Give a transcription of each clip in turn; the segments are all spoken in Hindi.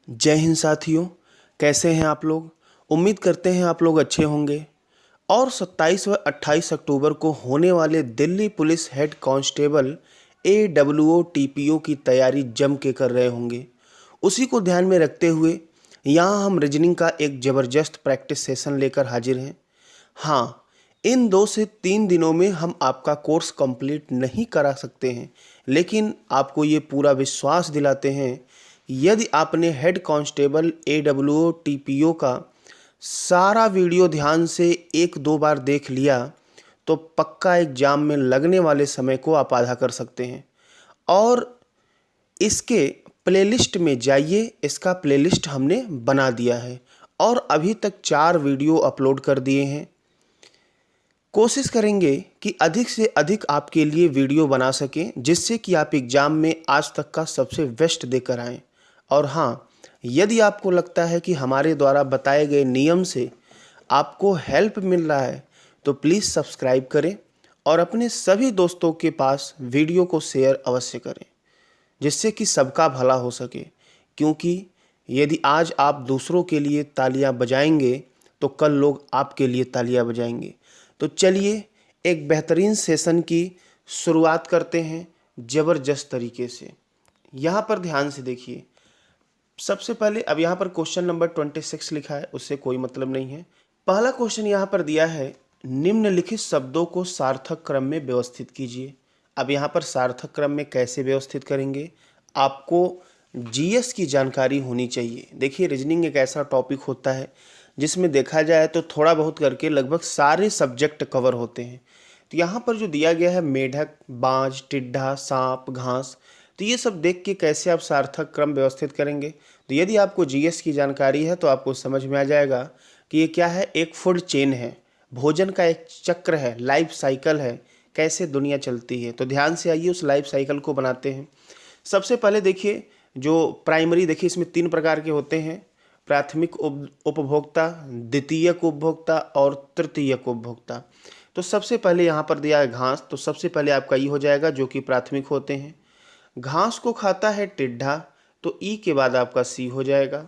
जय हिंद साथियों, कैसे हैं आप लोग। उम्मीद करते हैं आप लोग अच्छे होंगे। और 27 व 28 अक्टूबर को होने वाले Delhi police head constable AWO TPO की तैयारी जम के कर रहे होंगे। उसी को ध्यान में रखते हुए यहाँ हम रीजनिंग का एक ज़बरदस्त प्रैक्टिस सेशन लेकर हाजिर हैं। हाँ, इन 2 से 3 दिनों में हम आपका कोर्स कंप्लीट नहीं करा सकते हैं, लेकिन आपको ये पूरा विश्वास दिलाते हैं, यदि आपने हेड कांस्टेबल AWO TPO का सारा वीडियो ध्यान से 1-2 बार देख लिया तो पक्का एग्जाम में लगने वाले समय को आप आधा कर सकते हैं। और इसके प्लेलिस्ट में जाइए, इसका प्लेलिस्ट हमने बना दिया है और अभी तक 4 वीडियो अपलोड कर दिए हैं। कोशिश करेंगे कि अधिक से अधिक आपके लिए वीडियो बना सकें, जिससे कि आप एग्ज़ाम में आज तक का सबसे बेस्ट देकर आएँ। और हाँ, यदि आपको लगता है कि हमारे द्वारा बताए गए नियम से आपको हेल्प मिल रहा है तो प्लीज़ सब्सक्राइब करें और अपने सभी दोस्तों के पास वीडियो को शेयर अवश्य करें, जिससे कि सबका भला हो सके। क्योंकि यदि आज आप दूसरों के लिए तालियां बजाएंगे तो कल लोग आपके लिए तालियां बजाएंगे। तो चलिए एक बेहतरीन सेशन की शुरुआत करते हैं ज़बरदस्त तरीके से। यहाँ पर ध्यान से देखिए। सबसे पहले अब यहाँ पर क्वेश्चन नंबर 26 लिखा है, उससे कोई मतलब नहीं है। पहला क्वेश्चन यहाँ पर दिया है, निम्नलिखित शब्दों को सार्थक क्रम में व्यवस्थित कीजिए। अब यहाँ पर सार्थक क्रम में कैसे व्यवस्थित करेंगे, आपको जीएस की जानकारी होनी चाहिए। देखिए, रीजनिंग एक ऐसा टॉपिक होता है जिसमें देखा जाए तो थोड़ा बहुत करके लगभग सारे सब्जेक्ट कवर होते हैं। तो यहाँ पर जो दिया गया है मेढक, बाज, टिड्ढा, सांप, घास, तो ये सब देख के कैसे आप सार्थक क्रम व्यवस्थित करेंगे। तो यदि आपको जीएस की जानकारी है तो आपको समझ में आ जाएगा कि ये क्या है, एक फूड चेन है, भोजन का एक चक्र है, लाइफ साइकिल है, कैसे दुनिया चलती है। तो ध्यान से आइए, उस लाइफ साइकिल को बनाते हैं। सबसे पहले देखिए, जो प्राइमरी, देखिए इसमें 3 प्रकार के होते हैं, प्राथमिक उपभोक्ता, द्वितीयक उपभोक्ता और तृतीयक उपभोक्ता। तो सबसे पहले यहाँ पर दिया है घास, तो सबसे पहले आपका ई हो जाएगा, जो कि प्राथमिक होते हैं। घास को खाता है टिड्ढा, तो ई के बाद आपका सी हो जाएगा।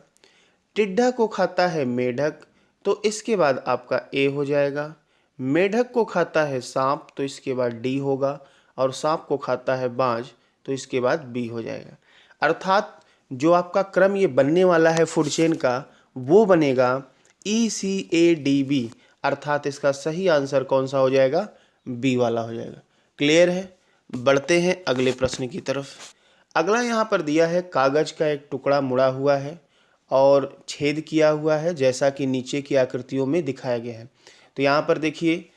टिड्ढा को खाता है मेढक, तो इसके बाद आपका ए हो जाएगा। मेढक को खाता है सांप, तो इसके बाद डी होगा। और सांप को खाता है बाज, तो इसके बाद बी हो जाएगा। अर्थात जो आपका क्रम ये बनने वाला है फूड चेन का, वो बनेगा ECADB। अर्थात इसका सही आंसर कौन सा हो जाएगा, बी वाला हो जाएगा। क्लियर है। बढ़ते हैं अगले प्रश्न की तरफ। अगला यहाँ पर दिया है, कागज का एक टुकड़ा मुड़ा हुआ है और छेद किया हुआ है, जैसा कि नीचे की आकृतियों में दिखाया गया है। तो यहाँ पर देखिए,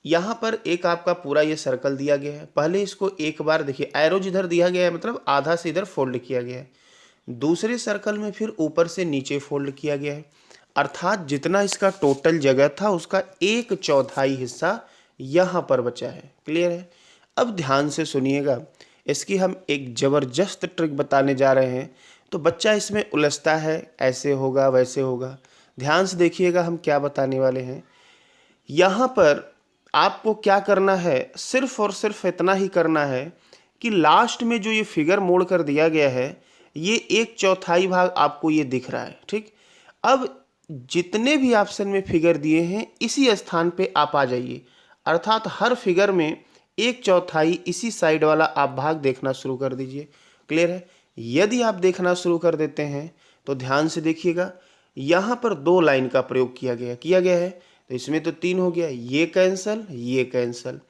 यहाँ पर एक आपका पूरा ये सर्कल दिया गया है। पहले इसको एक बार देखिए, एरो जिधर दिया गया है मतलब आधा से इधर फोल्ड किया गया है। दूसरे सर्कल में फिर ऊपर से नीचे फोल्ड किया गया है। अर्थात जितना इसका टोटल जगह था उसका 1/4 हिस्सा यहाँ पर बचा है। क्लियर है। अब ध्यान से सुनिएगा, इसकी हम एक ज़बरदस्त ट्रिक बताने जा रहे हैं। तो बच्चा इसमें उलझता है, ऐसे होगा वैसे होगा। ध्यान से देखिएगा हम क्या बताने वाले हैं। यहाँ पर आपको क्या करना है, सिर्फ और सिर्फ इतना ही करना है कि लास्ट में जो ये फिगर मोड़ कर दिया गया है, ये 1/4 भाग आपको ये दिख रहा है। ठीक। अब जितने भी ऑप्शन में फिगर दिए हैं, इसी स्थान पे आप आ जाइए। अर्थात हर फिगर में 1/4 इसी साइड वाला आप भाग देखना शुरू कर दीजिए। क्लियर है। यदि आप देखना शुरू कर देते हैं तो ध्यान से देखिएगा, यहाँ पर 2 लाइन का प्रयोग किया गया है। तो इसमें तो 3 हो गया, ये कैंसल, ये कैंसल,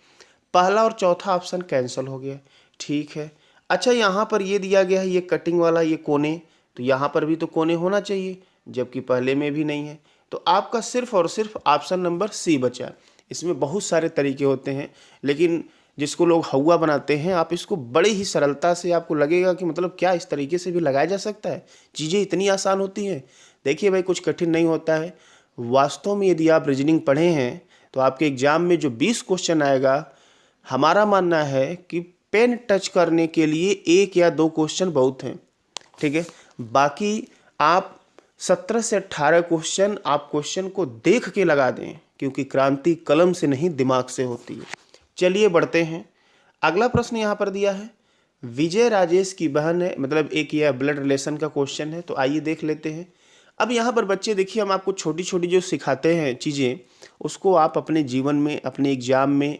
पहला और चौथा ऑप्शन कैंसल हो गया। ठीक है। अच्छा, यहाँ पर ये दिया गया है, ये कटिंग वाला, ये कोने, तो यहाँ पर भी तो कोने होना चाहिए, जबकि पहले में भी नहीं है। तो आपका सिर्फ और सिर्फ ऑप्शन नंबर सी बचा। इसमें बहुत सारे तरीके होते हैं, लेकिन जिसको लोग हवा बनाते हैं, आप इसको बड़े ही सरलता से, आपको लगेगा कि मतलब क्या इस तरीके से भी लगाया जा सकता है, चीज़ें इतनी आसान होती हैं। देखिए भाई, कुछ कठिन नहीं होता है। वास्तव में यदि आप रीजनिंग पढ़े हैं तो आपके एग्जाम में जो 20 क्वेश्चन आएगा, हमारा मानना है कि पेन टच करने के लिए 1 या 2 क्वेश्चन बहुत हैं। ठीक है। बाकी आप 17 से 18 क्वेश्चन आप क्वेश्चन को देख के लगा दें, क्योंकि क्रांति कलम से नहीं दिमाग से होती है। चलिए बढ़ते हैं। अगला प्रश्न यहाँ पर दिया है, विजय राजेश की बहन है, मतलब एक यह ब्लड रिलेशन का क्वेश्चन है, तो आइए देख लेते हैं। अब यहाँ पर बच्चे देखिए, हम आपको छोटी छोटी जो सिखाते हैं चीज़ें, उसको आप अपने जीवन में, अपने एग्जाम में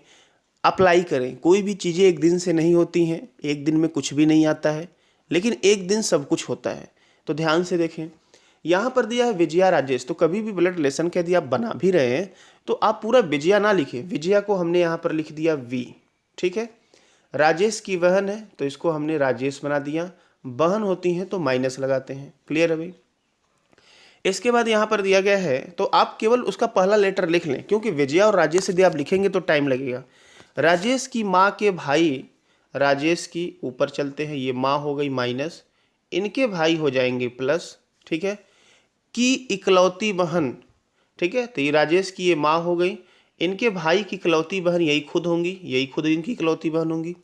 अप्लाई करें। कोई भी चीज़ें एक दिन से नहीं होती हैं, एक दिन में कुछ भी नहीं आता है, लेकिन एक दिन सब कुछ होता है। तो ध्यान से देखें, यहाँ पर दिया है विजया राजेश, तो कभी भी ब्लड रिलेशन का यदि आप बना भी रहे हैं तो आप पूरा विजया ना लिखें, विजया को हमने यहाँ पर लिख दिया वी, ठीक है। राजेश की बहन है तो इसको हमने राजेश बना दिया, बहन होती हैं तो माइनस लगाते हैं। क्लियर है भाई। इसके बाद यहाँ पर दिया गया है, तो आप केवल उसका पहला लेटर लिख लें, क्योंकि विजया और राजेश यदि आप लिखेंगे तो टाइम लगेगा। राजेश की माँ के भाई, राजेश की ऊपर चलते हैं, ये माँ हो गई माइनस, इनके भाई हो जाएंगे प्लस, ठीक है। की इकलौती बहन, ठीक है, तो ये राजेश की ये माँ हो गई, इनके भाई की इकलौती बहन यही खुद होंगी, यही खुद इनकी इकलौती बहन होंगी।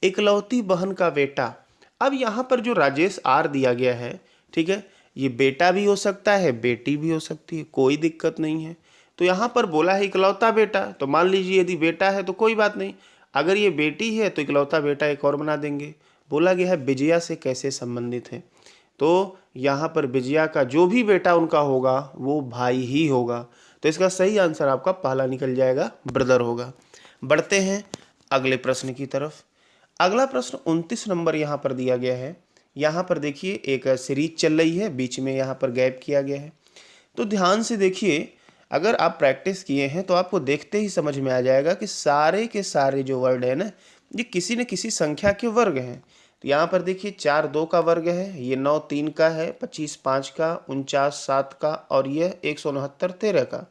इकलौती बहन का बेटा, अब यहाँ पर जो राजेश आर दिया गया है, ठीक है, ये बेटा भी हो सकता है, बेटी भी हो सकती है, कोई दिक्कत नहीं है। तो यहाँ पर बोला है इकलौता बेटा, तो मान लीजिए यदि बेटा है तो कोई बात नहीं, अगर ये बेटी है तो इकलौता बेटा एक और बना देंगे। बोला गया है विजया से कैसे संबंधित है, तो यहाँ पर विजया का जो भी बेटा उनका होगा वो भाई ही होगा, तो इसका सही आंसर आपका पहला निकल जाएगा, ब्रदर होगा। बढ़ते हैं अगले प्रश्न की तरफ। अगला प्रश्न 29 नंबर यहाँ पर दिया गया है। यहाँ पर देखिए एक सीरीज चल रही है, बीच में यहाँ पर गैप किया गया है, तो ध्यान से देखिए, अगर आप प्रैक्टिस किए हैं तो आपको देखते ही समझ में आ जाएगा कि सारे के सारे जो वर्ड है ना, ये किसी न किसी संख्या के वर्ग हैं। तो यहाँ पर देखिए 4 2 का वर्ग है, ये 9 3 का है, 25 5 का, 49 7 का, और ये 169 13 का।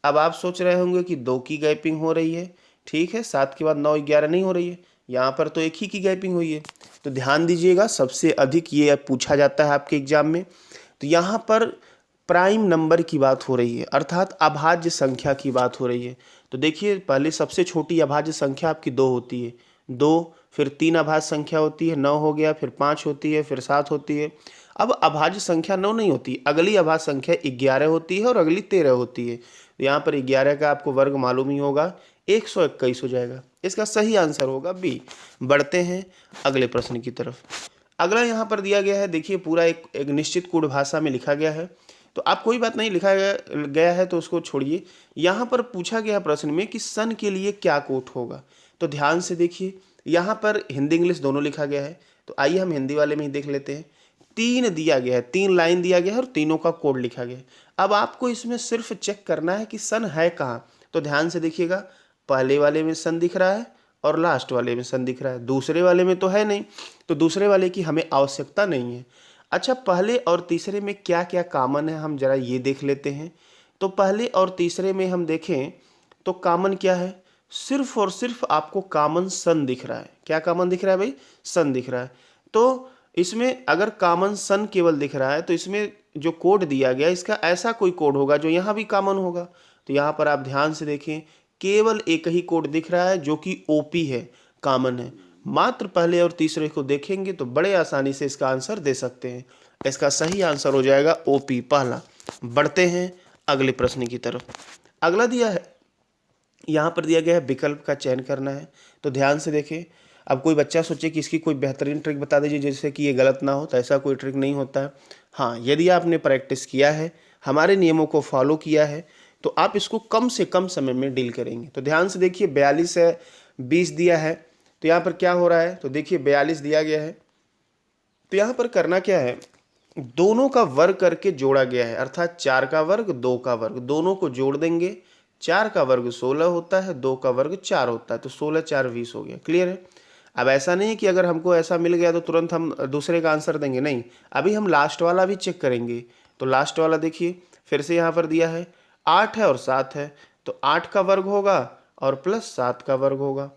अब आप सोच रहे होंगे कि 2 की गैपिंग हो रही है, ठीक है, 7 के बाद 9 11 नहीं हो रही है, यहाँ पर तो एक ही की गैपिंग हुई है। तो ध्यान दीजिएगा, सबसे अधिक ये पूछा जाता है आपके एग्जाम में। तो यहाँ पर प्राइम नंबर की बात हो रही है, अर्थात अभाज्य संख्या की बात हो रही है। तो देखिए पहले सबसे छोटी अभाज्य संख्या आपकी 2 होती है, 2, फिर 3 अभाज्य संख्या होती है, 9 हो गया, फिर 5 होती है, फिर 7 होती है। अब अभाज्य संख्या 9 नहीं होती, अगली अभाज्य संख्या 11 होती है और अगली 13 होती है। तो यहाँ पर 11 का आपको वर्ग मालूम ही होगा, 121 हो जाएगा, इसका सही आंसर होगा बी। बढ़ते हैं अगले प्रश्न की तरफ। अगला यहाँ पर दिया गया है, देखिए पूरा एक निश्चित कूट भाषा में लिखा गया है, तो आप कोई बात नहीं, लिखा गया है तो उसको छोड़िए। यहाँ पर पूछा गया प्रश्न में कि सन के लिए क्या कोट होगा, तो ध्यान से देखिए, यहाँ पर हिंदी इंग्लिश दोनों लिखा गया है, तो आइए हम हिंदी वाले में ही देख लेते हैं। 3 दिया गया है, 3 लाइन दिया गया है और तीनों का कोड लिखा गया है। अब आपको इसमें सिर्फ चेक करना है कि सन है कहाँ, तो ध्यान से देखिएगा, पहले वाले में सन दिख रहा है और लास्ट वाले में सन दिख रहा है, दूसरे वाले में तो है नहीं, तो दूसरे वाले की हमें आवश्यकता नहीं है। अच्छा, पहले और तीसरे में क्या क्या कॉमन है, हम जरा ये देख लेते हैं। तो पहले और तीसरे में हम देखें तो कॉमन क्या है, सिर्फ और सिर्फ आपको कॉमन सन दिख रहा है। क्या कॉमन दिख रहा है भाई, सन दिख रहा है। तो इसमें अगर कॉमन सन केवल दिख रहा है तो इसमें जो कोड दिया गया इसका ऐसा कोई कोड होगा जो यहाँ भी कॉमन होगा। तो यहाँ पर आप ध्यान से देखें, केवल एक ही कोड दिख रहा है जो कि ओपी है, कॉमन है। मात्र पहले और तीसरे को देखेंगे तो बड़े आसानी से इसका आंसर दे सकते हैं। इसका सही आंसर हो जाएगा ओपी पहला। बढ़ते हैं अगले प्रश्न की तरफ। अगला दिया है, यहाँ पर दिया गया है विकल्प का चयन करना है, तो ध्यान से देखें। अब कोई बच्चा सोचे कि इसकी कोई बेहतरीन ट्रिक बता दीजिए जिससे कि ये गलत ना हो, तो ऐसा कोई ट्रिक नहीं होता है। हाँ, यदि आपने प्रैक्टिस किया है, हमारे नियमों को फॉलो किया है, तो आप इसको कम से कम समय में डील करेंगे। तो ध्यान से देखिए, 42 है, 20 दिया है, तो यहाँ पर क्या हो रहा है, तो देखिए 42 दिया गया है, तो यहाँ पर करना क्या है, दोनों का वर्ग करके जोड़ा गया है, अर्थात 4 का वर्ग 2 का वर्ग, दोनों को जोड़ देंगे। 4 का वर्ग 16 होता है, 2 का वर्ग 4 होता है, तो 16 4 20 हो गया। क्लियर है। अब ऐसा नहीं कि अगर हमको ऐसा मिल गया तो तुरंत हम दूसरे का आंसर देंगे, नहीं, अभी हम लास्ट वाला भी चेक करेंगे। तो लास्ट वाला देखिए, फिर से यहाँ पर दिया है 8 है और 7 है, तो 8 का वर्ग होगा और प्लस 7 का वर्ग होगा।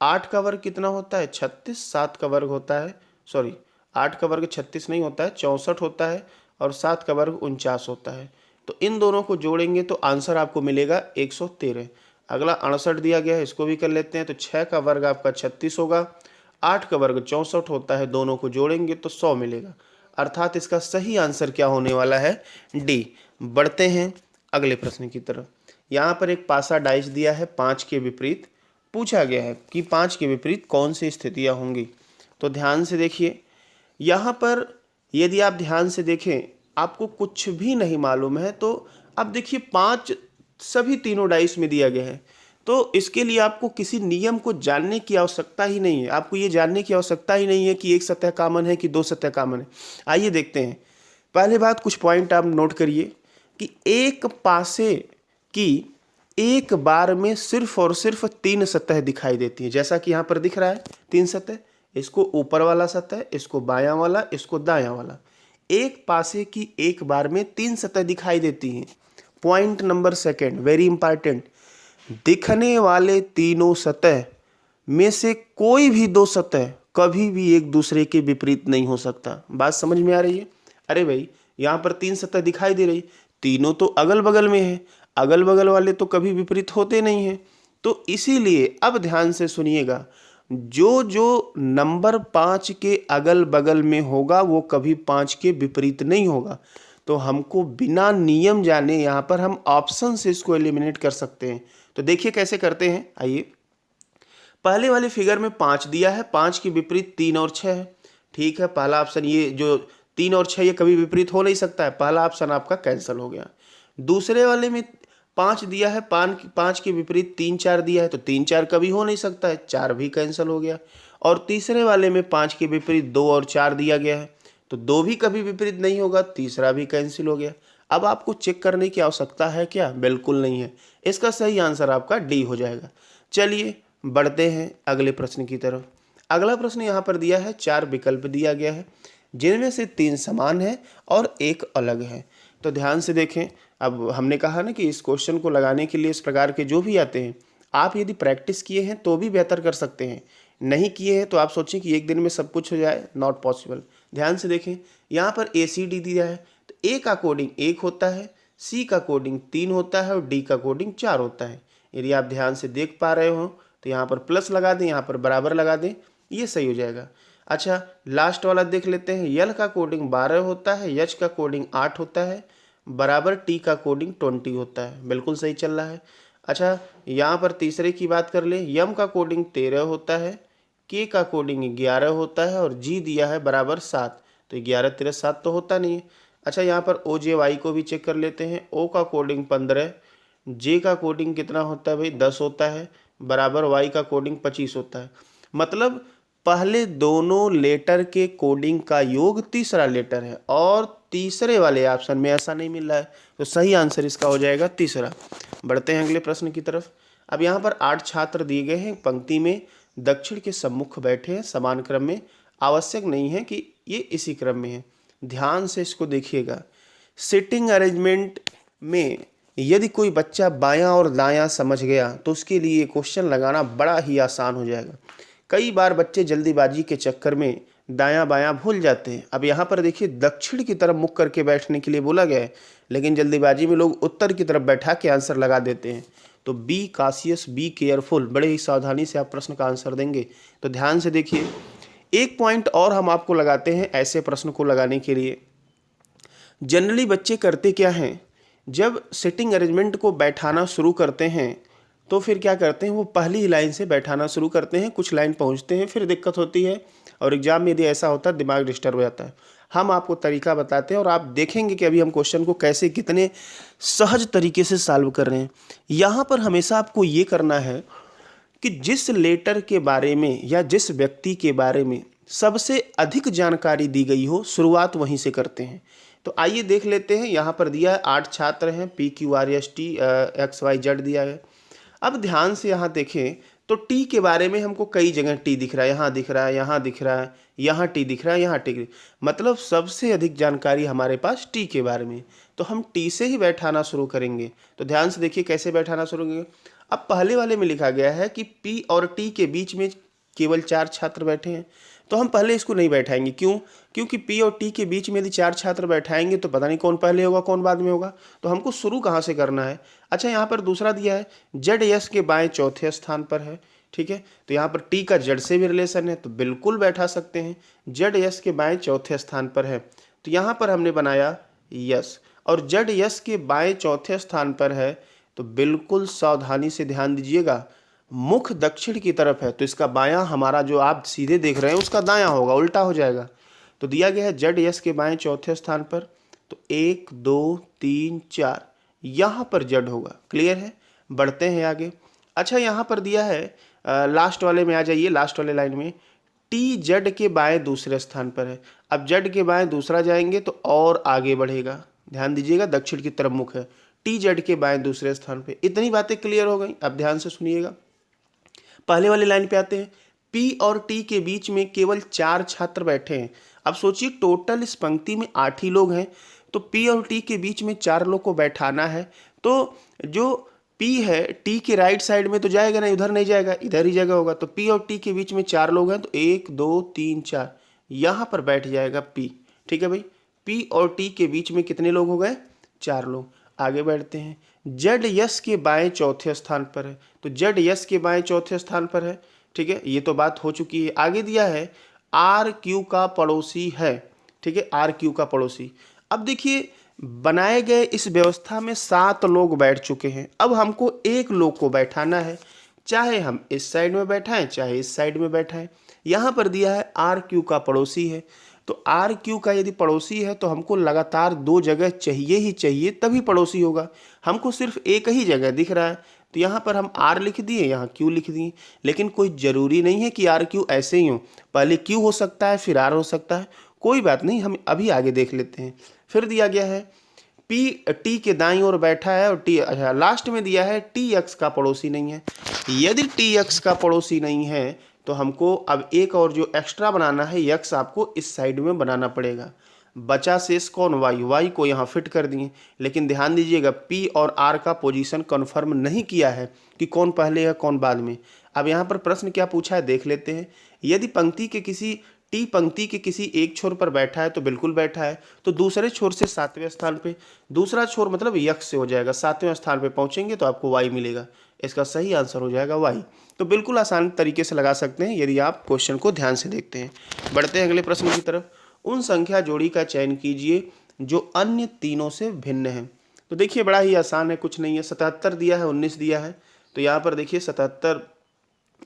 8 का वर्ग कितना होता है, 36, 7 का वर्ग होता है, सॉरी 8 का वर्ग 36 नहीं होता है, 64 होता है, और 7 का वर्ग 49 होता है। तो इन दोनों को जोड़ेंगे तो आंसर आपको मिलेगा 113। अगला 68 दिया गया है, इसको भी कर लेते हैं। तो 6 का वर्ग आपका 36 होगा, 8 का वर्ग 64 होता है, दोनों को जोड़ेंगे तो 100 मिलेगा। अर्थात इसका सही आंसर क्या होने वाला है, डी। बढ़ते हैं अगले प्रश्न की तरफ। यहाँ पर एक पासा डाइस दिया है, 5 के विपरीत पूछा गया है कि 5 के विपरीत कौन सी स्थितियाँ होंगी। तो ध्यान से देखिए, यहाँ पर यदि आप ध्यान से देखें, आपको कुछ भी नहीं मालूम है तो अब देखिए 5 सभी तीनों डाइस में दिया गया है, तो इसके लिए आपको किसी नियम को जानने की आवश्यकता ही नहीं है। आपको ये जानने की आवश्यकता ही नहीं है कि एक सतह कॉमन है कि 2 सतह कॉमन है। आइए देखते हैं। पहले बात, कुछ पॉइंट आप नोट करिए कि एक पासे की एक बार में सिर्फ और सिर्फ 3 सतह दिखाई देती है। जैसा कि यहाँ पर दिख रहा है 3 सतह, इसको ऊपर वाला सतह, इसको बायां वाला, इसको दायां वाला। एक पासे की एक बार में 3 सतह दिखाई देती हैं। Point number second, very important, दिखने वाले तीनों सतह में से कोई भी 2 सतह कभी भी एक दूसरे के विपरीत नहीं हो सकता। बात समझ में आ रही है? अरे भाई, यहाँ पर 3 सतह दिखाई दे रही, तीनों तो अगल बगल में है, अगल बगल वाले तो कभी विपरीत होते नहीं हैं। तो इसीलिए अब ध्यान से सुनिएगा, जो जो नंबर 5 के अगल बगल में होगा वो कभी 5 के विपरीत नहीं होगा। तो हमको बिना नियम जाने यहाँ पर हम ऑप्शन से इसको एलिमिनेट कर सकते हैं। तो देखिए कैसे करते हैं। आइए, पहले वाले फिगर में 5 दिया है, 5 के विपरीत 3 और 6 है। ठीक है, पहला ऑप्शन, ये जो 3 और 6 ये कभी विपरीत हो नहीं सकता है, पहला ऑप्शन आपका कैंसिल हो गया। दूसरे वाले में 5 दिया है, 5 के विपरीत 3 4 दिया है, तो 3 4 कभी हो नहीं सकता है, 4 भी कैंसिल हो गया। और तीसरे वाले में 5 के विपरीत 2 और 4 दिया गया है, तो 2 भी कभी विपरीत नहीं होगा, तीसरा भी कैंसिल हो गया। अब आपको चेक करने की आवश्यकता है क्या? बिल्कुल नहीं है। इसका सही आंसर आपका डी हो जाएगा। चलिए बढ़ते हैं अगले प्रश्न की तरफ। अगला प्रश्न यहाँ पर दिया है, 4 विकल्प दिया गया है जिनमें से 3 समान है और 1 अलग है। तो ध्यान से देखें, अब हमने कहा ना कि इस क्वेश्चन को लगाने के लिए इस प्रकार के जो भी आते हैं, आप यदि प्रैक्टिस किए हैं तो भी बेहतर कर सकते हैं, नहीं किए हैं तो आप सोचें कि एक दिन में सब कुछ हो जाए, नॉट पॉसिबल। ध्यान से देखें, यहाँ पर ACD दिया है, तो A का कोडिंग 1 होता है, C का कोडिंग 3 होता है और D का कोडिंग 4 होता है। यदि आप ध्यान से देख पा रहे हो तो यहाँ पर प्लस लगा दें, यहाँ पर बराबर लगा दें, ये सही हो जाएगा। अच्छा, लास्ट वाला देख लेते हैं। L का कोडिंग 12 होता है, H का कोडिंग 8 होता है, बराबर T का कोडिंग 20 होता है। बिल्कुल सही चल रहा है। अच्छा, यहाँ पर तीसरे की बात कर ले, M का कोडिंग 13 होता है, K का कोडिंग 11 होता है और G दिया है बराबर 7, तो 11 13 7 तो होता नहीं है। अच्छा, यहाँ पर OJY को भी चेक कर लेते हैं। O का कोडिंग 15, J का कोडिंग कितना होता है भाई? 10 होता है, बराबर Y का कोडिंग 25 होता है। मतलब पहले दोनों लेटर के कोडिंग का योग तीसरा लेटर है और तीसरे वाले ऑप्शन में ऐसा नहीं मिल रहा है, तो सही आंसर इसका हो जाएगा तीसरा। बढ़ते हैं अगले प्रश्न की तरफ। अब यहाँ पर 8 छात्र दिए गए हैं, पंक्ति में दक्षिण के सम्मुख बैठे हैं, समान क्रम में। आवश्यक नहीं है कि ये इसी क्रम में है, ध्यान से इसको देखिएगा। सिटिंग अरेंजमेंट में यदि कोई बच्चा बायां और दायां समझ गया तो उसके लिए क्वेश्चन लगाना बड़ा ही आसान हो जाएगा। कई बार बच्चे जल्दीबाजी के चक्कर में दायां बायां भूल जाते हैं। अब यहाँ पर देखिए, दक्षिण की तरफ मुख करके बैठने के लिए बोला गया है, लेकिन जल्दीबाजी में लोग उत्तर की तरफ बैठा के आंसर लगा देते हैं। तो बी काशियस, बी केयरफुल, बड़े ही सावधानी से आप प्रश्न का आंसर देंगे। तो ध्यान से देखिए, एक पॉइंट और हम आपको लगाते हैं ऐसे प्रश्न को लगाने के लिए। जनरली बच्चे करते क्या हैं, जब सिटिंग अरेंजमेंट को बैठाना शुरू करते हैं तो फिर क्या करते हैं, वो पहली ही लाइन से बैठाना शुरू करते हैं, कुछ लाइन पहुंचते हैं, फिर दिक्कत होती है और एग्जाम में यदि ऐसा होता है दिमाग डिस्टर्ब हो जाता है। हम आपको तरीका बताते हैं और आप देखेंगे कि अभी हम क्वेश्चन को कैसे कितने सहज तरीके से सॉल्व कर रहे हैं। यहाँ पर हमेशा आपको ये करना है कि जिस लेटर के बारे में या जिस व्यक्ति के बारे में सबसे अधिक जानकारी दी गई हो, शुरुआत वहीं से करते हैं। तो आइए देख लेते हैं। यहाँ पर दिया है 8 छात्र हैं, PQRST XYZ दिया है। अब ध्यान से यहाँ देखें तो टी के बारे में हमको कई जगह टी दिख रहा है, यहाँ दिख रहा है, यहाँ दिख रहा है, यहाँ टी दिख रहा है, यहाँ टी, मतलब सबसे अधिक जानकारी हमारे पास टी के बारे में। तो हम टी से ही बैठाना शुरू करेंगे। तो ध्यान से देखिए कैसे बैठाना शुरू करेंगे। अब पहले वाले में लिखा गया है कि पी और टी के बीच में केवल 4 छात्र बैठे हैं, तो हम पहले इसको नहीं बैठाएंगे। क्यों? क्योंकि पी और टी के बीच में यदि 4 छात्र बैठाएंगे तो पता नहीं कौन पहले होगा कौन बाद में होगा, तो हमको शुरू कहाँ से करना है। अच्छा, यहाँ पर दूसरा दिया है जेड यस के बाएं चौथे स्थान पर है, ठीक है, तो यहाँ पर टी का जेड से भी रिलेशन है, तो बिल्कुल बैठा सकते हैं। जेड यस के बाएं चौथे स्थान पर है, तो यहाँ पर हमने बनाया यस, और जेड यस के बाएं चौथे स्थान पर है, तो बिल्कुल सावधानी से ध्यान दीजिएगा, मुख दक्षिण की तरफ है तो इसका बायां हमारा जो आप सीधे देख रहे हैं उसका दायां होगा, उल्टा हो जाएगा। तो दिया गया है जेड यस के बाएं चौथे स्थान पर, तो 1 2 3 4 यहाँ पर जेड होगा। क्लियर है, बढ़ते हैं आगे। अच्छा यहाँ पर दिया है लास्ट वाले में आ जाइए, लास्ट वाले लाइन में टी जेड के बाएं दूसरे स्थान पर है। अब जेड के बाएं दूसरा जाएंगे तो और आगे बढ़ेगा, ध्यान दीजिएगा दक्षिण की तरफ मुख है, टी जेड के बाएं दूसरे स्थान पे। इतनी बातें क्लियर हो गई। अब ध्यान से सुनिएगा, पहले वाली लाइन पे आते हैं। पी और टी के बीच में केवल 4 छात्र बैठे हैं। अब सोचिए टोटल इस पंक्ति में 8 ही लोग हैं, तो पी और टी के बीच में 4 लोग को बैठाना है। तो जो पी है टी के राइट साइड में तो जाएगा नहीं, उधर नहीं जाएगा, इधर ही जगह होगा। तो पी और टी के बीच में 4 लोग हैं, तो 1 2 3 4 यहाँ पर बैठ जाएगा पी। ठीक है भाई, पी और टी के बीच में कितने लोग हो गए? 4 लोग। आगे बढ़ते हैं। जेड यस के बाएं चौथे स्थान पर है, तो जेड यस के बाएं चौथे स्थान पर है। ठीक है, ये तो बात हो चुकी है। आगे दिया है आर क्यू का पड़ोसी है। ठीक है, आर क्यू का पड़ोसी। अब देखिए बनाए गए इस व्यवस्था में 7 लोग बैठ चुके हैं। अब हमको एक लोग को बैठाना है, चाहे हम इस साइड में बैठाएं चाहे इस साइड में बैठाएं। यहाँ पर दिया है आर क्यू का पड़ोसी है, तो आर क्यू का यदि पड़ोसी है तो हमको लगातार 2 जगह चाहिए ही चाहिए, तभी पड़ोसी होगा। हमको सिर्फ एक ही जगह दिख रहा है, तो यहाँ पर हम आर लिख दिए, यहाँ क्यू लिख दिए। लेकिन कोई ज़रूरी नहीं है कि आर क्यू ऐसे ही हो, पहले क्यू हो सकता है फिर आर हो सकता है, कोई बात नहीं, हम अभी आगे देख लेते हैं। फिर दिया गया है पी टी के दाईं ओर बैठा है और टी, अच्छा लास्ट में दिया है टी एक्स का पड़ोसी नहीं है। यदि टी एक्स का पड़ोसी नहीं है तो हमको अब एक और जो एक्स्ट्रा बनाना है, यक्स आपको इस साइड में बनाना पड़ेगा। बचा शेष कौन? वाई। वाई को यहाँ फिट कर दिए, लेकिन ध्यान दीजिएगा पी और आर का पोजीशन कंफर्म नहीं किया है कि कौन पहले है कौन बाद में। अब यहाँ पर प्रश्न क्या पूछा है देख लेते हैं। यदि पंक्ति के किसी टी पंक्ति के किसी एक छोर पर बैठा है तो बिल्कुल बैठा है, तो दूसरे छोर से 7वें स्थान पे, दूसरा छोर मतलब यक्स से हो जाएगा, 7वें स्थान पे पहुंचेंगे तो आपको वाई मिलेगा। इसका सही आंसर हो जाएगा वाई। तो बिल्कुल आसान तरीके से लगा सकते हैं यदि आप क्वेश्चन को ध्यान से देखते हैं। बढ़ते हैं अगले प्रश्न की तरफ। उन संख्या जोड़ी का चयन कीजिए जो अन्य तीनों से भिन्न है। तो देखिए बड़ा ही आसान है, कुछ नहीं है। 77 दिया है, 19 दिया है, तो यहाँ पर देखिए 77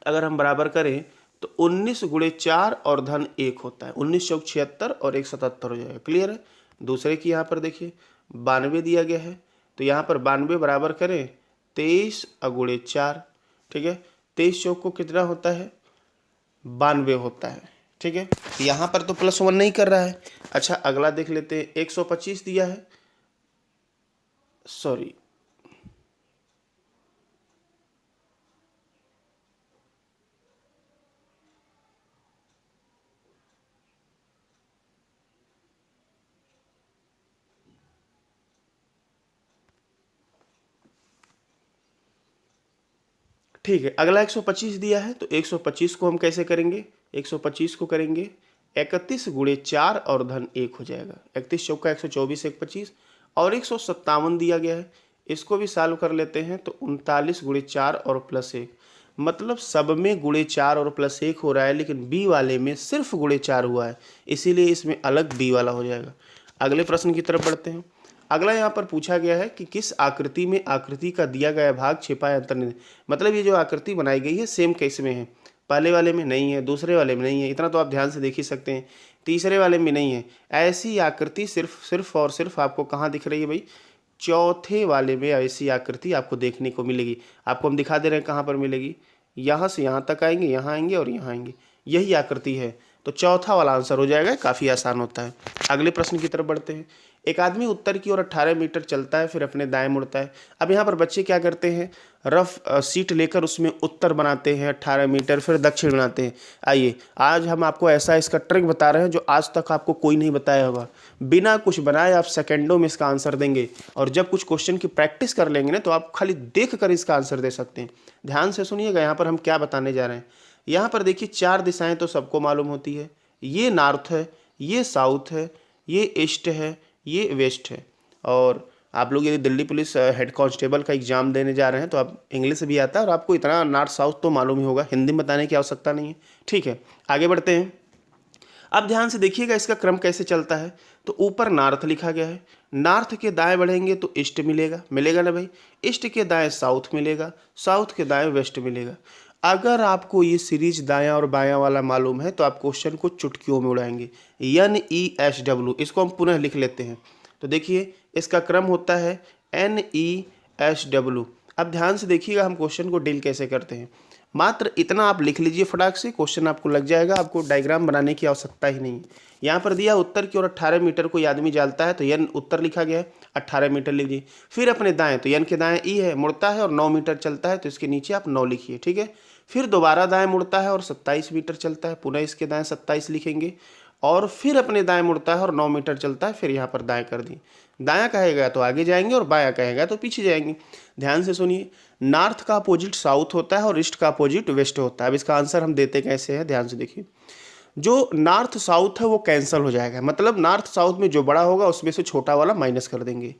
अगर हम बराबर करें तो 19 गुणे 4 और धन 1 होता है, 19 चौक 76 और 1 77 हो जाएगा। क्लियर है। दूसरे की यहाँ पर देखिए 92 दिया गया है, तो यहाँ पर 92 बराबर करें 23 गुणे 4। ठीक है, 23 चौक को कितना होता है? 92 होता है। ठीक है, यहाँ पर तो +1 नहीं कर रहा है। अच्छा अगला देख लेते हैं। 125 दिया है, सॉरी ठीक है, अगला 125 दिया है, तो 125 को हम कैसे करेंगे? 125 को करेंगे 31 गुणे 4 और धन 1 हो जाएगा। 31 चौका 124, 125 और 157 दिया गया है, इसको भी सॉल्व कर लेते हैं तो 39 गुणे 4 और +1, मतलब सब में गुणे 4 और +1 हो रहा है, लेकिन बी वाले में सिर्फ गुणे 4 हुआ है, इसीलिए इसमें अलग बी वाला हो जाएगा। अगले प्रश्न की तरफ बढ़ते हैं। अगला यहाँ पर पूछा गया है कि किस आकृति में आकृति का दिया गया भाग छिपा है अंतर्निहित, मतलब ये जो आकृति बनाई गई है सेम केस में है, पहले वाले में नहीं है, दूसरे वाले में नहीं है, इतना तो आप ध्यान से देख ही सकते हैं, तीसरे वाले में नहीं है। ऐसी आकृति सिर्फ और सिर्फ आपको कहाँ दिख रही है भाई? चौथे वाले में ऐसी आकृति आपको देखने को मिलेगी। आपको हम दिखा दे रहे हैं कहाँ पर मिलेगी, यहाँ से यहाँ तक आएंगे, यहाँ आएंगे और यहाँ आएंगे, यही आकृति है, तो चौथा वाला आंसर हो जाएगा। काफ़ी आसान होता है। अगले प्रश्न की तरफ बढ़ते हैं। एक आदमी उत्तर की ओर 18 मीटर चलता है, फिर अपने दाएं मुड़ता है। अब यहाँ पर बच्चे क्या करते हैं? रफ सीट लेकर उसमें उत्तर बनाते हैं 18 मीटर, फिर दक्षिण बनाते हैं। आइए आज हम आपको ऐसा इसका ट्रिक बता रहे हैं जो आज तक आपको कोई नहीं बताया होगा। बिना कुछ बनाए आप सेकेंडों में इसका आंसर देंगे, और जब कुछ क्वेश्चन की प्रैक्टिस कर लेंगे ना तो आप खाली देख कर इसका आंसर दे सकते हैं। ध्यान से सुनिएगा यहाँ पर हम क्या बताने जा रहे हैं। यहाँ पर देखिए 4 दिशाएं तो सबको मालूम होती है, ये नॉर्थ है, ये साउथ है, ये ईस्ट है, ये वेस्ट है। और आप लोग यदि दिल्ली पुलिस हेड कांस्टेबल का एग्जाम देने जा रहे हैं तो आप इंग्लिश भी आता है और आपको इतना नॉर्थ साउथ तो मालूम ही होगा, हिंदी में बताने की आवश्यकता नहीं है। ठीक है, आगे बढ़ते हैं। अब ध्यान से देखिएगा इसका क्रम कैसे चलता है। तो ऊपर नॉर्थ लिखा गया है, नॉर्थ के दाएं बढ़ेंगे तो ईस्ट मिलेगा, मिलेगा ना भाई। ईस्ट के दाएं साउथ मिलेगा, साउथ के दाएं वेस्ट मिलेगा। अगर आपको ये सीरीज दायां और बायां वाला मालूम है तो आप क्वेश्चन को चुटकियों में उड़ाएंगे। NESW, इसको हम पुनः लिख लेते हैं। तो देखिए इसका क्रम होता है NESW। अब ध्यान से देखिएगा हम क्वेश्चन को डील कैसे करते हैं। मात्र इतना आप लिख लीजिए फटाक से, क्वेश्चन आपको लग जाएगा, आपको डायग्राम बनाने की आवश्यकता ही नहीं है। यहाँ पर दिया उत्तर की ओर 18 मीटर कोई आदमी जाता है तो n उत्तर लिखा गया है, 18 मीटर लीजिए। फिर अपने दाएं, तो n के दाएं E है, मुड़ता है और 9 मीटर चलता है तो इसके नीचे आप 9 लिखिए, ठीक है। फिर दोबारा दाएं मुड़ता है और 27 मीटर चलता है, पुनः इसके दाएं 27 लिखेंगे। और फिर अपने दाएं मुड़ता है और 9 मीटर चलता है, फिर यहाँ पर दाएं कर दी। दायां कहेगा तो आगे जाएंगे और बायां कहेगा तो पीछे जाएंगे। ध्यान से सुनिए, नॉर्थ का अपोजिट साउथ होता है और ईस्ट का अपोजिट वेस्ट होता है। अब इसका आंसर हम देते कैसे हैं, ध्यान से देखिए। जो नॉर्थ साउथ है वो कैंसिल हो जाएगा, मतलब नॉर्थ साउथ में जो बड़ा होगा उसमें से छोटा वाला माइनस कर देंगे।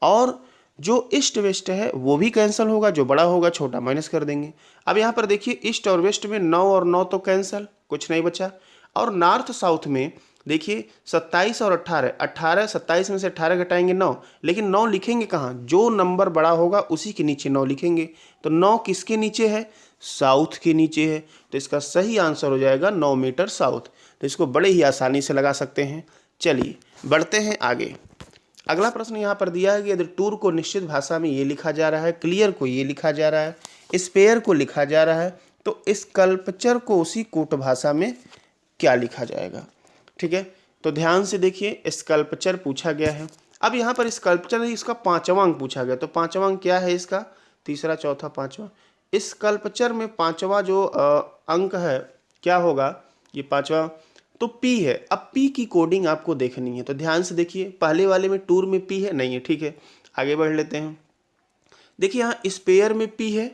और जो ईस्ट वेस्ट है वो भी कैंसिल होगा, जो बड़ा होगा छोटा माइनस कर देंगे। अब यहाँ पर देखिए ईस्ट और वेस्ट में 9 और 9 तो कैंसिल, कुछ नहीं बचा। और नॉर्थ साउथ में देखिए 27 और 18, 18 27 में से 18 घटाएंगे 9, लेकिन 9 लिखेंगे कहाँ, जो नंबर बड़ा होगा उसी के नीचे 9 लिखेंगे। तो 9 किसके नीचे है, साउथ के नीचे है। तो इसका सही आंसर हो जाएगा 9 मीटर साउथ। तो इसको बड़े ही आसानी से लगा सकते हैं। चलिए बढ़ते हैं आगे। अगला प्रश्न यहाँ पर दिया है कि यदि टूर को निश्चित भाषा में ये लिखा जा रहा है, क्लियर को ये लिखा जा रहा है, स्पेयर को लिखा जा रहा है, तो स्कल्पचर को उसी कूट भाषा में क्या लिखा जाएगा, ठीक है। तो ध्यान से देखिए, स्कल्पचर पूछा गया है। अब यहाँ पर स्कल्पचर नहीं, इसका 5वां अंक पूछा गया। तो 5वां अंक क्या है इसका, तीसरा चौथा पाँचवा। इस स्कल्पचर में 5वां जो अंक है क्या होगा, ये 5वां तो P है। अब P की कोडिंग आपको देखनी है, तो ध्यान से देखिए। पहले वाले में टूर में P है, नहीं है, ठीक है। आगे बढ़ लेते हैं। देखिए यहाँ स्पेयर में P है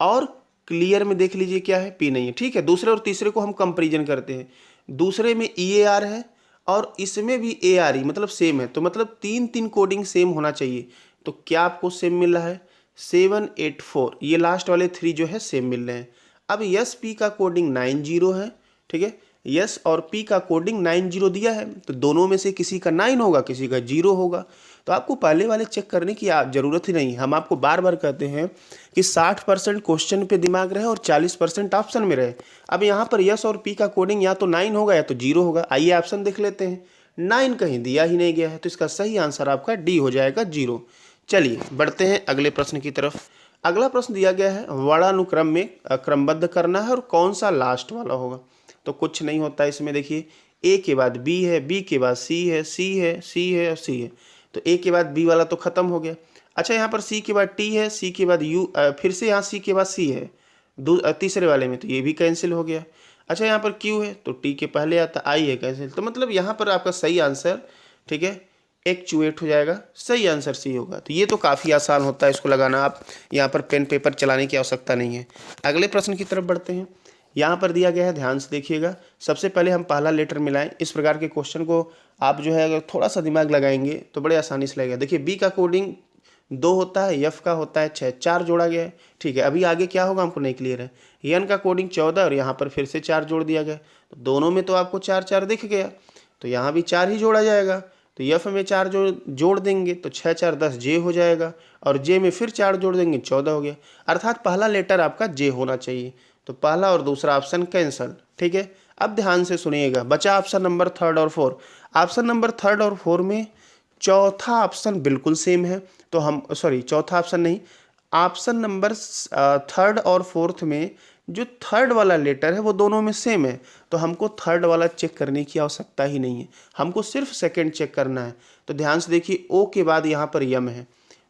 और क्लियर में देख लीजिए क्या है, P नहीं है, ठीक है। दूसरे और तीसरे को हम कंपेरिजन करते हैं। दूसरे में EAR है और इसमें भी ARE, मतलब सेम है। तो मतलब 3 कोडिंग सेम होना चाहिए। तो क्या आपको सेम मिल रहा है, 784, ये लास्ट वाले 3 जो है सेम मिल रहे हैं। अब यस P का कोडिंग 90 है, ठीक है। यस और P का कोडिंग 90 दिया है, तो दोनों में से किसी का 9 होगा, किसी का 0 होगा। तो आपको पहले वाले चेक करने की ज़रूरत ही नहीं। हम आपको बार बार कहते हैं कि 60% क्वेश्चन पे दिमाग रहे और 40% ऑप्शन में रहे। अब यहाँ पर यस और P का कोडिंग या तो 9 होगा या तो 0 होगा। आइए ऑप्शन देख लेते हैं। 9 कहीं दिया ही नहीं गया है, तो इसका सही आंसर आपका D हो जाएगा, 0। चलिए बढ़ते हैं अगले प्रश्न की तरफ। अगला प्रश्न दिया गया है वर्णानुक्रम में क्रमबद्ध करना है और कौन सा लास्ट वाला होगा। तो कुछ नहीं होता इसमें। देखिए A के बाद B है, B के बाद C है, C है, C है और C है। तो A के बाद B वाला तो खत्म हो गया। अच्छा यहाँ पर C के बाद T है, C के बाद U, फिर से यहाँ C के बाद C है तीसरे वाले में, तो ये भी कैंसिल हो गया। अच्छा यहाँ पर Q है तो T के पहले आता I है, कैंसिल। तो मतलब यहाँ पर आपका सही आंसर, ठीक है, एक्चुएट हो जाएगा। सही आंसर C होगा। तो ये तो काफ़ी आसान होता है इसको लगाना, आप यहाँ पर पेन पेपर चलाने की आवश्यकता नहीं है। अगले प्रश्न की तरफ बढ़ते हैं। यहाँ पर दिया गया है, ध्यान से देखिएगा। सबसे पहले हम पहला लेटर मिलाएं। इस प्रकार के क्वेश्चन को आप जो है अगर थोड़ा सा दिमाग लगाएंगे तो बड़े आसानी से लगेगा। देखिए B का कोडिंग 2 होता है, F का होता है 6, 4 जोड़ा गया है, ठीक है। अभी आगे क्या होगा हमको नहीं क्लियर है। N का कोडिंग 14 और यहाँ पर फिर से 4 जोड़ दिया गया, तो दोनों में तो आपको 4 4 दिख गया, तो यहाँ भी 4 ही जोड़ा जाएगा। तो F में 4 जोड़ देंगे तो 6 4 10 J हो जाएगा, और J में फिर 4 जोड़ देंगे 14 हो गया। अर्थात पहला लेटर आपका J होना चाहिए। तो पहला और दूसरा ऑप्शन कैंसल, ठीक है। अब ध्यान से सुनिएगा, बचा ऑप्शन नंबर 3 और 4। ऑप्शन नंबर 3 और 4 में चौथा ऑप्शन बिल्कुल सेम है, तो हम चौथा ऑप्शन नहीं, ऑप्शन नंबर 3 और 4 में जो थर्ड वाला लेटर है वो दोनों में सेम है। तो हमको थर्ड वाला चेक करने की आवश्यकता ही नहीं है, हमको सिर्फ सेकंड चेक करना है। तो ध्यान से देखिए, ओ के बाद यहाँ पर यम है,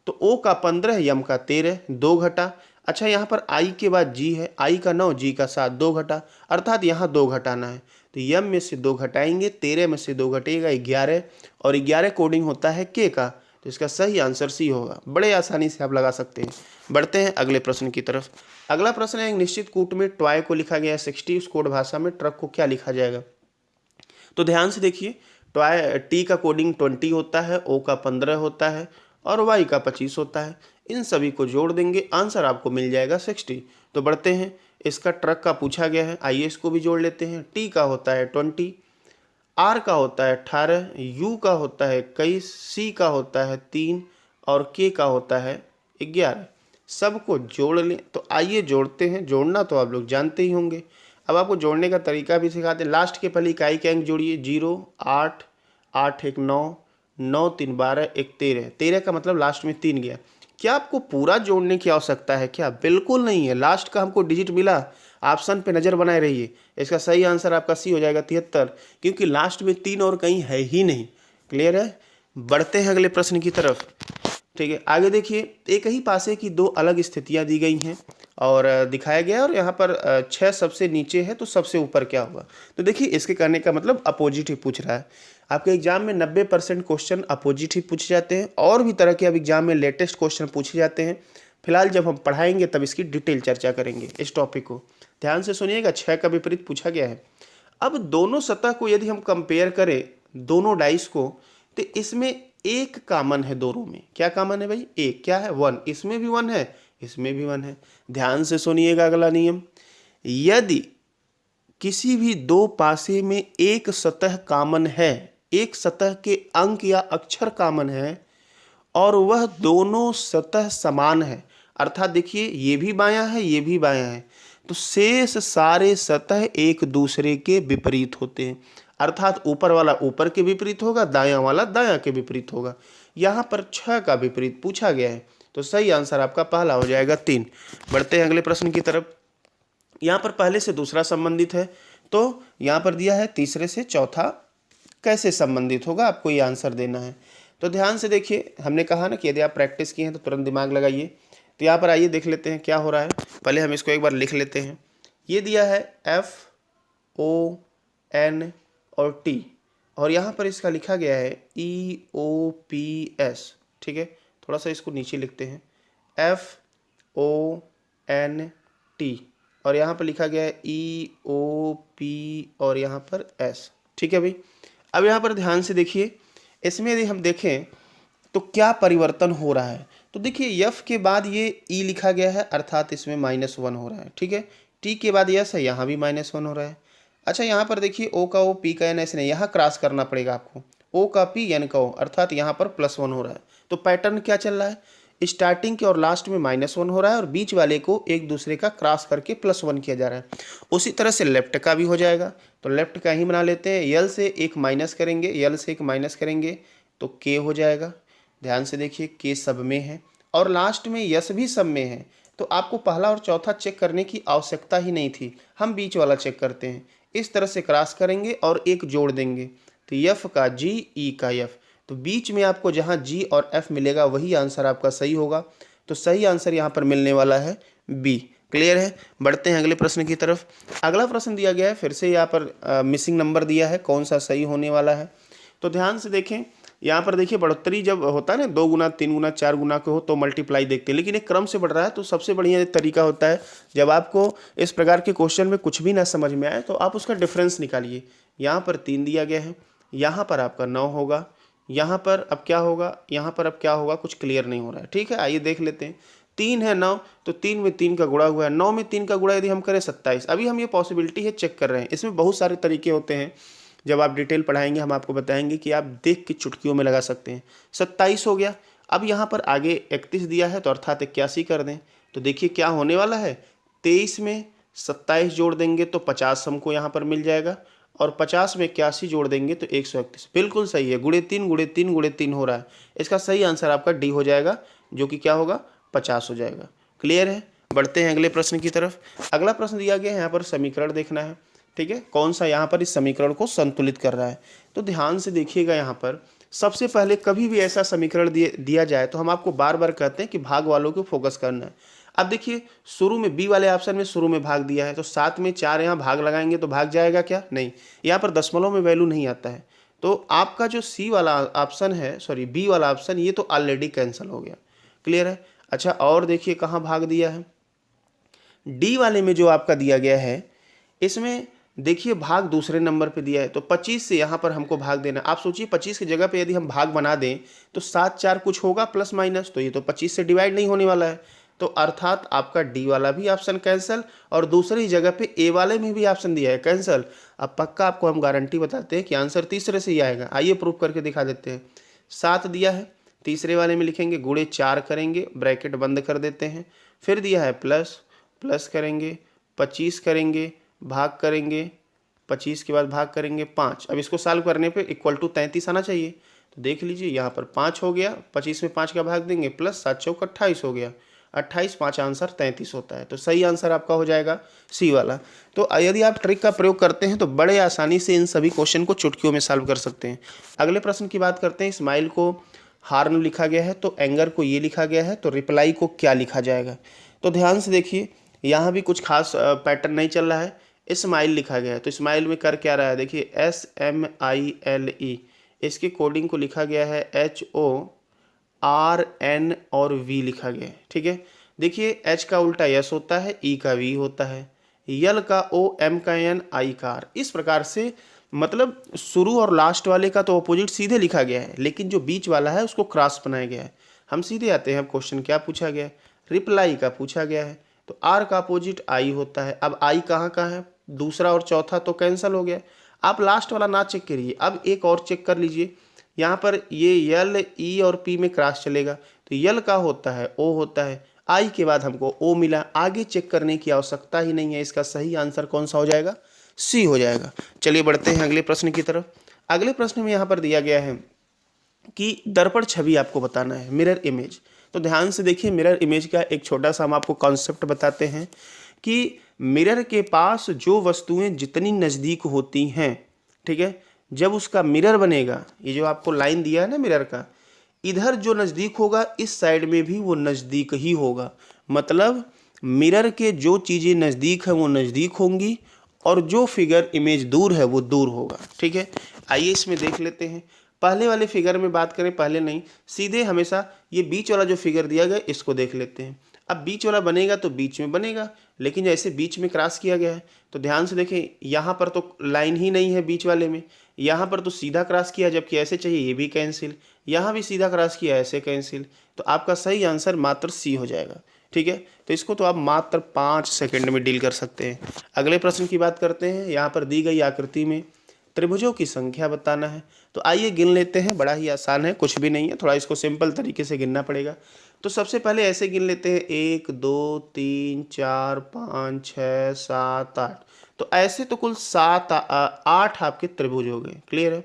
तो ओ का 15, यम का 13, 2 घटा। अच्छा यहाँ पर आई के बाद जी है, आई का 9, जी का 7, 2 घटा, अर्थात यहाँ 2 घटाना है। तो यम में से 2 घटाएंगे, 13 में से 2 घटेगा 11, और 11 कोडिंग होता है के का। तो इसका सही आंसर सी होगा। बड़े आसानी से आप लगा सकते हैं। बढ़ते हैं अगले प्रश्न की तरफ। अगला प्रश्न है, एक निश्चित कूट में टॉय को लिखा गया है 60, उस कोड भाषा में ट्रक को क्या लिखा जाएगा। तो ध्यान से देखिए, टॉय टी का कोडिंग 20 होता है, ओ का 15 होता है और वाई का 25 होता है। इन सभी को जोड़ देंगे, आंसर आपको मिल जाएगा 60। तो बढ़ते हैं, इसका ट्रक का पूछा गया है, आइए इसको भी जोड़ लेते हैं। टी का होता है 20 आर का होता है 18, यू का होता है 21, सी का होता है 3 और के का होता है 11। सबको जोड़ लें। तो आइए जोड़ते हैं। जोड़ना तो आप लोग जानते ही होंगे। अब आपको जोड़ने का तरीका भी सिखाते हैं। लास्ट के पहले इकाई के अंक जोड़िए। 0, 8, 8 1 9, 9 3 12, 1 13। 13 का मतलब लास्ट में 3 गया। क्या आपको पूरा जोड़ने की आवश्यकता है क्या? बिल्कुल नहीं है। लास्ट का हमको डिजिट मिला, ऑप्शन पे नज़र बनाए रहिए। इसका सही आंसर आपका सी हो जाएगा 73, क्योंकि लास्ट में 3 और कहीं है ही नहीं। क्लियर है? बढ़ते हैं अगले प्रश्न की तरफ। ठीक है, आगे देखिए। एक ही पासे की दो अलग स्थितियां दी गई हैं और दिखाया गया है, और यहाँ पर 6 सबसे नीचे है तो सबसे ऊपर क्या होगा। तो देखिए, इसके करने का मतलब अपोजिट ही पूछ रहा है। आपके एग्जाम में 90% क्वेश्चन अपोजिट ही पूछे जाते हैं, और भी तरह के अब एग्जाम में लेटेस्ट क्वेश्चन पूछे जाते हैं। फिलहाल जब हम पढ़ाएंगे तब इसकी डिटेल चर्चा करेंगे इस टॉपिक को। ध्यान से सुनिएगा। 6 का विपरीत पूछा गया है। अब दोनों सतह को यदि हम कंपेयर करें, दोनों डाइस को, तो इसमें एक कॉमन है दोनों में। क्या कॉमन है भाई? एक। क्या है? 1। इसमें भी 1 है, इसमें भी 1 है। ध्यान से सुनिएगा अगला नियम। यदि किसी भी दो पासे में एक सतह कॉमन है, एक सतह के अंक या अक्षर कॉमन है, और वह दोनों सतह समान है, अर्थात देखिए ये भी बायां है ये भी बायां है, तो शेष सारे सतह एक दूसरे के विपरीत होते हैं। अर्थात ऊपर वाला ऊपर के विपरीत होगा, दायां वाला दायां के विपरीत होगा। यहाँ पर 6 का विपरीत पूछा गया है, तो सही आंसर आपका पहला हो जाएगा 3। बढ़ते हैं अगले प्रश्न की तरफ। यहाँ पर पहले से दूसरा संबंधित है, तो यहाँ पर दिया है तीसरे से चौथा कैसे संबंधित होगा, आपको ये आंसर देना है। तो ध्यान से देखिए। हमने कहा ना कि यदि आप प्रैक्टिस किए हैं तो तुरंत दिमाग लगाइए। तो यहाँ पर आइए देख लेते हैं क्या हो रहा है। पहले हम इसको एक बार लिख लेते हैं। ये दिया है FON और T, और यहाँ पर इसका लिखा गया है EOPS। ठीक है, थोड़ा सा इसको नीचे लिखते हैं। FONT और यहाँ पर लिखा गया है EOP और यहाँ पर S। ठीक है भाई। अब यहाँ पर ध्यान से देखिए। इसमें यदि हम देखें तो क्या परिवर्तन हो रहा है, तो देखिए F के बाद ये E लिखा गया है, अर्थात इसमें -1 हो रहा है। ठीक है, T के बाद S है, यहाँ भी -1 हो रहा है। अच्छा, यहाँ पर देखिए O का O, P का N, ऐसे नहीं, यहाँ क्रॉस करना पड़ेगा आपको। O का P, N का O, अर्थात यहाँ पर +1 हो रहा है। तो पैटर्न क्या चल रहा है? स्टार्टिंग के और लास्ट में -1 हो रहा है, और बीच वाले को एक दूसरे का क्रॉस करके +1 किया जा रहा है। उसी तरह से लेफ्ट का भी हो जाएगा। तो लेफ्ट का ही बना लेते हैं। यल से एक माइनस करेंगे, यल से एक माइनस करेंगे तो के हो जाएगा। ध्यान से देखिए, के सब में है और लास्ट में यस भी सब में है, तो आपको पहला और चौथा चेक करने की आवश्यकता ही नहीं थी। हम बीच वाला चेक करते हैं। इस तरह से क्रॉस करेंगे और एक जोड़ देंगे, तो यफ का जी, ई का यफ, तो बीच में आपको जहाँ जी और एफ मिलेगा वही आंसर आपका सही होगा। तो सही आंसर यहाँ पर मिलने वाला है बी। क्लियर है? बढ़ते हैं अगले प्रश्न की तरफ। अगला प्रश्न दिया गया है, फिर से यहाँ पर मिसिंग नंबर दिया है, कौन सा सही होने वाला है। तो ध्यान से देखें। यहाँ पर देखिए, बढ़ोतरी जब होता है ना 2 गुना 3 गुना 4 गुना के हो तो मल्टीप्लाई देखते हैं, लेकिन एक क्रम से बढ़ रहा है। तो सबसे बढ़िया तरीका होता है, जब आपको इस प्रकार के क्वेश्चन में कुछ भी ना समझ में आए तो आप उसका डिफरेंस निकालिए। यहाँ पर 3 दिया गया है, यहाँ पर आपका 9 होगा, यहाँ पर अब क्या होगा, यहाँ पर अब क्या होगा, कुछ क्लियर नहीं हो रहा है। ठीक है, आइए देख लेते हैं। 3 है 9, तो 3 में 3 का गुणा हुआ है, 9 में 3 का गुणा यदि हम करें 27। अभी हम ये पॉसिबिलिटी है चेक कर रहे हैं। इसमें बहुत सारे तरीके होते हैं, जब आप डिटेल पढ़ाएंगे हम आपको बताएंगे कि आप देख के चुटकियों में लगा सकते हैं। 27 हो गया। अब यहाँ पर आगे 31 दिया है, तो अर्थात 81 कर दें। तो देखिए क्या होने वाला है, 23 में 27 जोड़ देंगे तो 50 हमको यहाँ पर मिल जाएगा, और 50 में 81 जोड़ देंगे तो 131। बिल्कुल सही है, गुणे 3 गुणे 3 गुणे 3 हो रहा है। इसका सही आंसर आपका डी हो जाएगा, जो कि क्या होगा, 50 हो जाएगा। क्लियर है? बढ़ते हैं अगले प्रश्न की तरफ। अगला प्रश्न दिया गया है, यहाँ पर समीकरण देखना है। ठीक है, कौन सा यहाँ पर इस समीकरण को संतुलित कर रहा है। तो ध्यान से देखिएगा, यहाँ पर सबसे पहले कभी भी ऐसा समीकरण दिया जाए तो हम आपको बार बार कहते हैं कि भाग वालों को फोकस करना है। अब देखिए, शुरू में बी वाले ऑप्शन में शुरू में भाग दिया है, तो 7 में 4 यहाँ भाग लगाएंगे तो भाग जाएगा क्या? नहीं, यहाँ पर दशमलव में वैल्यू नहीं आता है। तो आपका जो सी वाला ऑप्शन है, सॉरी बी वाला ऑप्शन, ये तो ऑलरेडी कैंसिल हो गया। क्लियर है? अच्छा, और देखिए कहाँ भाग दिया है, डी वाले में जो आपका दिया गया है, इसमें देखिए भाग दूसरे नंबर पे दिया है, तो 25 से यहाँ पर हमको भाग देना। आप सोचिए 25 की जगह पे यदि हम भाग बना दें तो 7 4 कुछ होगा प्लस माइनस, तो ये तो 25 से डिवाइड नहीं होने वाला है। तो अर्थात आपका डी वाला भी ऑप्शन कैंसिल और दूसरी जगह पे ए वाले में भी ऑप्शन दिया है कैंसिल। अब पक्का आपको हम गारंटी बताते हैं कि आंसर तीसरे से ही आएगा। आइए प्रूव करके दिखा देते हैं। 7 दिया है, तीसरे वाले में लिखेंगे गुणे 4 करेंगे, ब्रैकेट बंद कर देते हैं। फिर दिया है प्लस, प्लस करेंगे, 25 करेंगे, भाग करेंगे, 25 के बाद भाग करेंगे 5। अब इसको सॉल्व करने पे इक्वल टू 33 आना चाहिए। तो देख लीजिए यहाँ पर 5 हो गया, 25 में 5 का भाग देंगे, प्लस 7 चौक 28 हो गया, 28 5 आंसर 33 होता है। तो सही आंसर आपका हो जाएगा सी वाला। तो यदि आप ट्रिक का प्रयोग करते हैं तो बड़े आसानी से इन सभी क्वेश्चन को चुटकियों में सॉल्व कर सकते हैं। अगले प्रश्न की बात करते हैं। स्माइल को हार्न लिखा गया है, तो एंगर को ये लिखा गया है, तो रिप्लाई को क्या लिखा जाएगा। तो ध्यान से देखिए, यहाँ भी कुछ खास पैटर्न नहीं चल रहा है। स्माइल लिखा गया है, तो स्माइल में कर क्या रहा है, देखिए SMILE, इसके कोडिंग को लिखा गया है HORN और V लिखा गया है। ठीक है, देखिए H का उल्टा S होता है, E का V होता है, यल का O, M का N, I का R। इस प्रकार से मतलब शुरू और लास्ट वाले का तो अपोजिट सीधे लिखा गया है, लेकिन जो बीच वाला है उसको क्रॉस बनाया गया है। हम सीधे आते हैं, क्वेश्चन क्या पूछा गया है, रिप्लाई का पूछा गया है, तो R का अपोजिट I होता है। अब I कहाँ का है, दूसरा और चौथा तो कैंसिल हो गया। आप लास्ट वाला ना चेक करिए, अब एक और चेक कर लीजिए। यहाँ पर ये यल, ई और पी में क्रॉस चलेगा, तो यल का होता है ओ होता है, आई के बाद हमको ओ मिला, आगे चेक करने की आवश्यकता ही नहीं है। इसका सही आंसर कौन सा हो जाएगा, सी हो जाएगा। चलिए बढ़ते हैं अगले प्रश्न की तरफ। अगले प्रश्न में यहाँ पर दिया गया है कि दर्पण छवि आपको बताना है, मिरर इमेज। तो ध्यान से देखिए, मिरर इमेज का एक छोटा सा हम आपको कॉन्सेप्ट बताते हैं कि मिरर के पास जो वस्तुएं जितनी नज़दीक होती हैं, ठीक है, जब उसका मिरर बनेगा, ये जो आपको लाइन दिया है ना मिरर का, इधर जो नज़दीक होगा इस साइड में भी वो नज़दीक ही होगा। मतलब मिरर के जो चीज़ें नज़दीक हैं वो नज़दीक होंगी और जो फिगर इमेज दूर है वो दूर होगा। ठीक है, आइए इसमें देख लेते हैं। पहले वाले फिगर में बात करें, पहले नहीं, सीधे हमेशा ये बीच वाला जो फिगर दिया गया इसको देख लेते हैं। अब बीच वाला बनेगा तो बीच में बनेगा, लेकिन जैसे बीच में क्रॉस किया गया है तो ध्यान से देखें, यहाँ पर तो लाइन ही नहीं है बीच वाले में, यहाँ पर तो सीधा क्रॉस किया, जबकि ऐसे चाहिए ये भी कैंसिल, यहाँ भी सीधा क्रॉस किया ऐसे कैंसिल। तो आपका सही आंसर मात्र सी हो जाएगा। ठीक है, तो इसको तो आप मात्र 5 सेकंड में डील कर सकते हैं। अगले प्रश्न की बात करते हैं। यहाँ पर दी गई आकृति में त्रिभुजों की संख्या बताना है। तो आइए गिन लेते हैं, बड़ा ही आसान है, कुछ भी नहीं है, थोड़ा इसको सिंपल तरीके से गिनना पड़ेगा। तो सबसे पहले ऐसे गिन लेते हैं, 1 2 3 4 5 6 7 8। तो ऐसे तो कुल 8 आपके त्रिभुज हो गए। क्लियर है।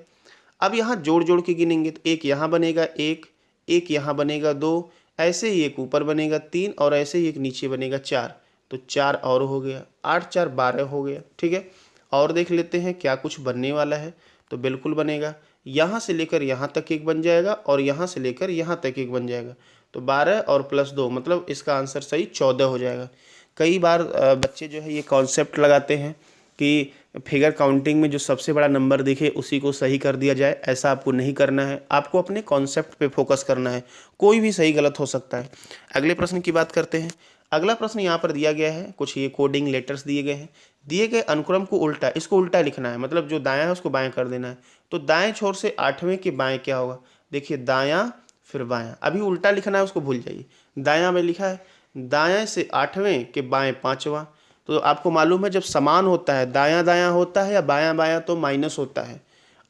अब यहाँ जोड़ जोड़ के गिनेंगे, तो एक यहाँ बनेगा, एक यहाँ बनेगा 2, ऐसे ही एक ऊपर बनेगा 3 और ऐसे ही एक नीचे बनेगा 4। तो 4 और हो गया, 8 4 12 हो गया। ठीक है, और देख लेते हैं क्या कुछ बनने वाला है। तो बिल्कुल बनेगा, यहाँ से लेकर यहाँ तक एक बन जाएगा और यहाँ से लेकर यहाँ तक एक बन जाएगा। तो 12 और प्लस 2 मतलब इसका आंसर सही 14 हो जाएगा। कई बार बच्चे जो है ये कॉन्सेप्ट लगाते हैं कि फिगर काउंटिंग में जो सबसे बड़ा नंबर दिखे उसी को सही कर दिया जाए। ऐसा आपको नहीं करना है, आपको अपने कॉन्सेप्ट पे फोकस करना है, कोई भी सही गलत हो सकता है। अगले प्रश्न की बात करते हैं। अगला प्रश्न यहाँ पर दिया गया है, कुछ ये कोडिंग लेटर्स दिए गए हैं। दिए गए अनुक्रम को उल्टा, इसको उल्टा लिखना है, मतलब जो दायां है उसको बाएं कर देना है। तो दाएं छोर से 8वें के बाएं क्या होगा, देखिए दायां फिर बायां, अभी उल्टा लिखना है उसको भूल जाइए। दायां में लिखा है, दाएं से 8वें के बाएं 5वां। तो आपको मालूम है जब समान होता है, दायां दायां होता है या बायां बायां तो माइनस होता है,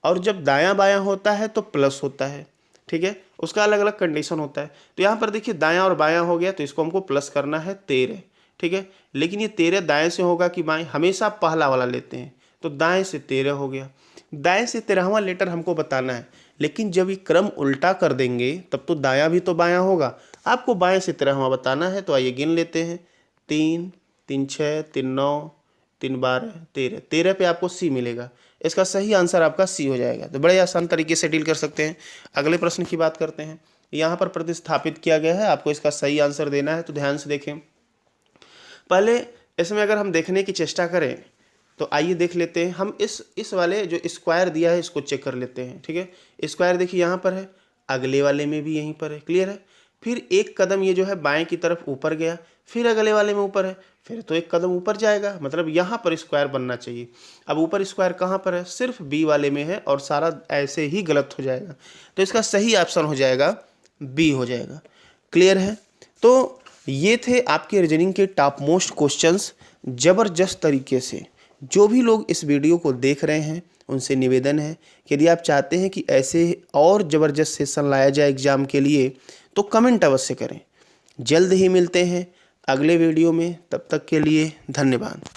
और जब दायां बायां होता है तो प्लस होता है। ठीक है, उसका अलग अलग कंडीशन होता है। तो यहाँ पर देखिए दायां और बायां हो गया, तो इसको हमको प्लस करना है 13। ठीक है, लेकिन ये 13 दाएं से होगा कि बाएं, हमेशा पहला वाला लेते हैं। तो दाएं से 13 हो गया, दाएं से 13वां लेटर हमको बताना है, लेकिन जब ये क्रम उल्टा कर देंगे तब तो दायां भी तो बायां होगा, आपको बाएं से 13वां बताना है। तो आइए गिन लेते हैं, 3 3 6 3 9 3 12 13, 13 पे आपको सी मिलेगा। इसका सही आंसर आपका सी हो जाएगा। तो बड़े आसान तरीके से डील कर सकते हैं। अगले प्रश्न की बात करते हैं। यहाँ पर प्रतिस्थापित किया गया है, आपको इसका सही आंसर देना है। तो ध्यान से देखें, पहले इसमें अगर हम देखने की चेष्टा करें तो आइए देख लेते हैं। हम इस वाले जो स्क्वायर दिया है इसको चेक कर लेते हैं। ठीक है, स्क्वायर देखिए यहाँ पर है, अगले वाले में भी यहीं पर है। क्लियर है, फिर एक कदम ये जो है बाएं की तरफ ऊपर गया, फिर अगले वाले में ऊपर है, फिर तो एक कदम ऊपर जाएगा, मतलब यहाँ पर स्क्वायर बनना चाहिए। अब ऊपर स्क्वायर कहाँ पर है, सिर्फ बी वाले में है, और सारा ऐसे ही गलत हो जाएगा। तो इसका सही ऑप्शन हो जाएगा बी हो जाएगा। क्लियर है। तो ये थे आपके रीजनिंग के टॉप मोस्ट क्वेश्चंस ज़बरदस्त तरीके से। जो भी लोग इस वीडियो को देख रहे हैं उनसे निवेदन है कि यदि आप चाहते हैं कि ऐसे और ज़बरदस्त सेशन लाया जाए एग्ज़ाम के लिए तो कमेंट अवश्य करें। जल्द ही मिलते हैं अगले वीडियो में, तब तक के लिए धन्यवाद।